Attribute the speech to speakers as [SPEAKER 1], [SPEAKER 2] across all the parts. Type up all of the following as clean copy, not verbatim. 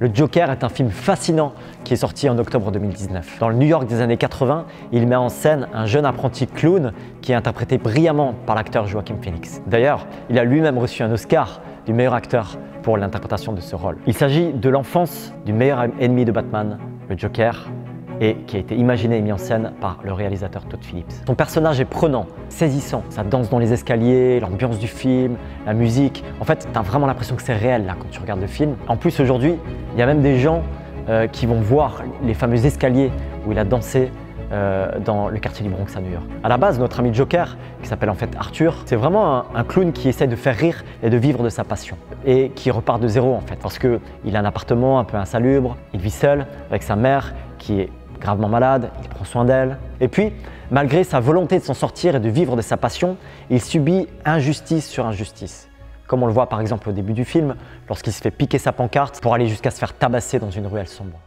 [SPEAKER 1] Le Joker est un film fascinant qui est sorti en octobre 2019. Dans le New York des années 80, il met en scène un jeune apprenti clown qui est interprété brillamment par l'acteur Joaquin Phoenix. D'ailleurs, il a lui-même reçu un Oscar du meilleur acteur pour l'interprétation de ce rôle. Il s'agit de l'enfance du meilleur ennemi de Batman, le Joker, et qui a été imaginé et mis en scène par le réalisateur Todd Phillips. Son personnage est prenant, saisissant, sa danse dans les escaliers, l'ambiance du film, la musique. En fait, tu as vraiment l'impression que c'est réel là quand tu regardes le film. En plus, aujourd'hui, il y a même des gens qui vont voir les fameux escaliers où il a dansé dans le quartier du Bronx à New York. À la base, notre ami Joker, qui s'appelle en fait Arthur, c'est vraiment un clown qui essaie de faire rire et de vivre de sa passion. Et qui repart de zéro en fait, parce qu'il a un appartement un peu insalubre, il vit seul avec sa mère qui est gravement malade, il prend soin d'elle. Et puis, malgré sa volonté de s'en sortir et de vivre de sa passion, il subit injustice sur injustice. Comme on le voit par exemple au début du film, lorsqu'il se fait piquer sa pancarte pour aller jusqu'à se faire tabasser dans une ruelle sombre.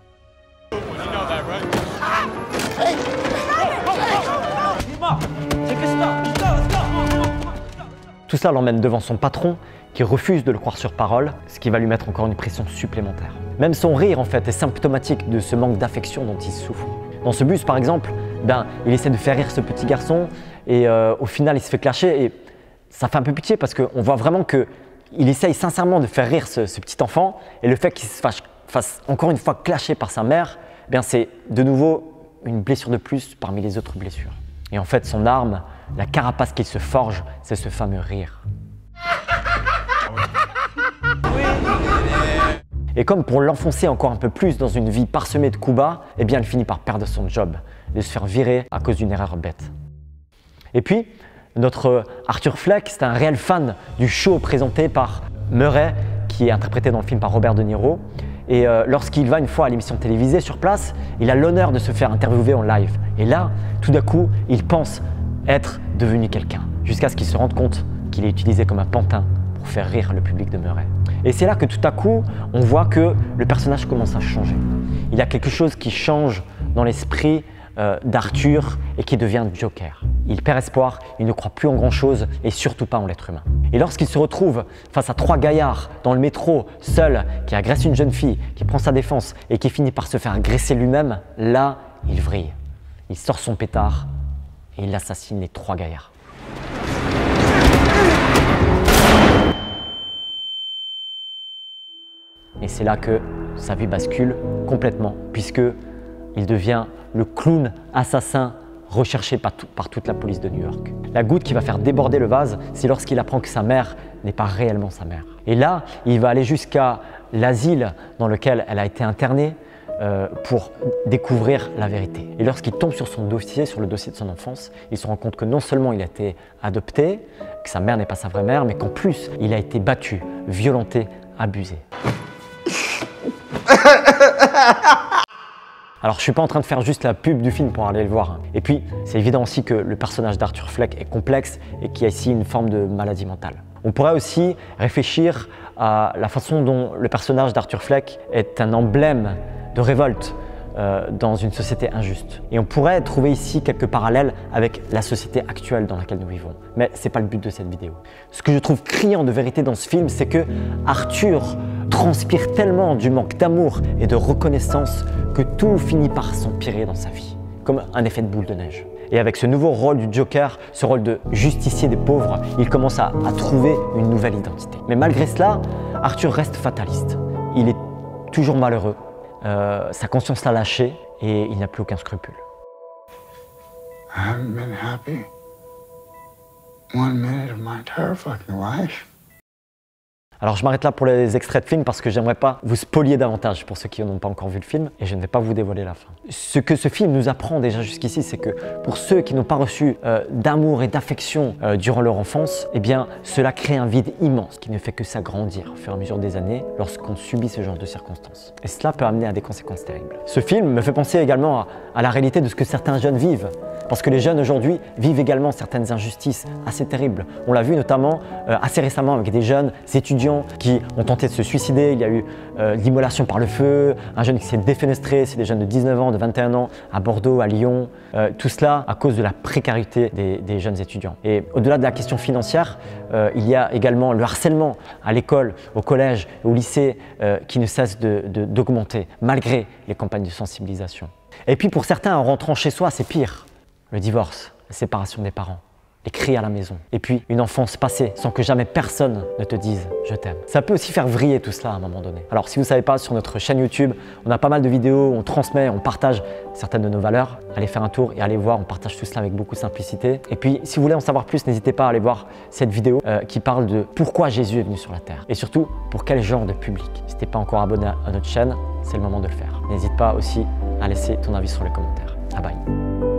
[SPEAKER 1] Tout ça l'emmène devant son patron qui refuse de le croire sur parole, ce qui va lui mettre encore une pression supplémentaire. Même son rire en fait est symptomatique de ce manque d'affection dont il souffre. Dans ce bus par exemple, il essaie de faire rire ce petit garçon et au final il se fait clasher et ça fait un peu pitié parce qu'on voit vraiment qu'il essaye sincèrement de faire rire ce petit enfant et le fait qu'il se fasse encore une fois clasher par sa mère, c'est de nouveau une blessure de plus parmi les autres blessures. Et en fait son arme, la carapace qu'il se forge, c'est ce fameux rire. Et comme pour l'enfoncer encore un peu plus dans une vie parsemée de coups bas, il finit par perdre son job, de se faire virer à cause d'une erreur bête. Et puis, notre Arthur Fleck, c'est un réel fan du show présenté par Murray, qui est interprété dans le film par Robert De Niro. Et lorsqu'il va une fois à l'émission télévisée sur place, il a l'honneur de se faire interviewer en live. Et là, tout d'un coup, il pense être devenu quelqu'un, jusqu'à ce qu'il se rende compte qu'il est utilisé comme un pantin pour faire rire le public de Murray. Et c'est là que tout à coup, on voit que le personnage commence à changer. Il y a quelque chose qui change dans l'esprit d'Arthur et qui devient Joker. Il perd espoir, il ne croit plus en grand-chose et surtout pas en l'être humain. Et lorsqu'il se retrouve face à trois gaillards dans le métro, seul, qui agresse une jeune fille, qui prend sa défense et qui finit par se faire agresser lui-même, là, il vrille. Il sort son pétard et il assassine les trois gaillards. Et c'est là que sa vie bascule complètement, puisqu'il devient le clown assassin recherché par toute la police de New York. La goutte qui va faire déborder le vase, c'est lorsqu'il apprend que sa mère n'est pas réellement sa mère. Et là, il va aller jusqu'à l'asile dans lequel elle a été internée pour découvrir la vérité. Et lorsqu'il tombe sur son dossier, sur le dossier de son enfance, il se rend compte que non seulement il a été adopté, que sa mère n'est pas sa vraie mère, mais qu'en plus, il a été battu, violenté, abusé. Alors je ne suis pas en train de faire juste la pub du film pour aller le voir. Et puis c'est évident aussi que le personnage d'Arthur Fleck est complexe et qu'il y a ici une forme de maladie mentale. On pourrait aussi réfléchir à la façon dont le personnage d'Arthur Fleck est un emblème de révolte dans une société injuste. Et on pourrait trouver ici quelques parallèles avec la société actuelle dans laquelle nous vivons. Mais ce n'est pas le but de cette vidéo. Ce que je trouve criant de vérité dans ce film, c'est que Arthur transpire tellement du manque d'amour et de reconnaissance que tout finit par s'empirer dans sa vie, comme un effet de boule de neige. Et avec ce nouveau rôle du Joker, ce rôle de justicier des pauvres, il commence à trouver une nouvelle identité. Mais malgré cela, Arthur reste fataliste. Il est toujours malheureux. Sa conscience l'a lâché et il n'a plus aucun scrupule.
[SPEAKER 2] I haven't been happy 1 minute of my entire fucking life.
[SPEAKER 1] Alors je m'arrête là pour les extraits de film parce que j'aimerais pas vous spolier davantage pour ceux qui n'ont pas encore vu le film et je ne vais pas vous dévoiler la fin. Ce que ce film nous apprend déjà jusqu'ici, c'est que pour ceux qui n'ont pas reçu d'amour et d'affection durant leur enfance, cela crée un vide immense qui ne fait que s'agrandir au fur et à mesure des années lorsqu'on subit ce genre de circonstances. Et cela peut amener à des conséquences terribles. Ce film me fait penser également à la réalité de ce que certains jeunes vivent. Parce que les jeunes aujourd'hui vivent également certaines injustices assez terribles. On l'a vu notamment assez récemment avec des jeunes étudiants étudiants qui ont tenté de se suicider, il y a eu l'immolation par le feu, un jeune qui s'est défenestré, c'est des jeunes de 19 ans, de 21 ans, à Bordeaux, à Lyon. Tout cela à cause de la précarité des jeunes étudiants. Et au-delà de la question financière, il y a également le harcèlement à l'école, au collège, au lycée qui ne cesse d'augmenter malgré les campagnes de sensibilisation. Et puis pour certains, en rentrant chez soi, c'est pire. Le divorce, la séparation des parents, les cris à la maison. Et puis une enfance passée sans que jamais personne ne te dise « je t'aime ». Ça peut aussi faire vriller tout cela à un moment donné. Alors si vous ne savez pas, sur notre chaîne YouTube, on a pas mal de vidéos, on transmet, on partage certaines de nos valeurs. Allez faire un tour et allez voir, on partage tout cela avec beaucoup de simplicité. Et puis si vous voulez en savoir plus, n'hésitez pas à aller voir cette vidéo qui parle de pourquoi Jésus est venu sur la terre. Et surtout, pour quel genre de public. Si tu n'es pas encore abonné à notre chaîne, c'est le moment de le faire. N'hésite pas aussi à laisser ton avis sur les commentaires. Bye bye.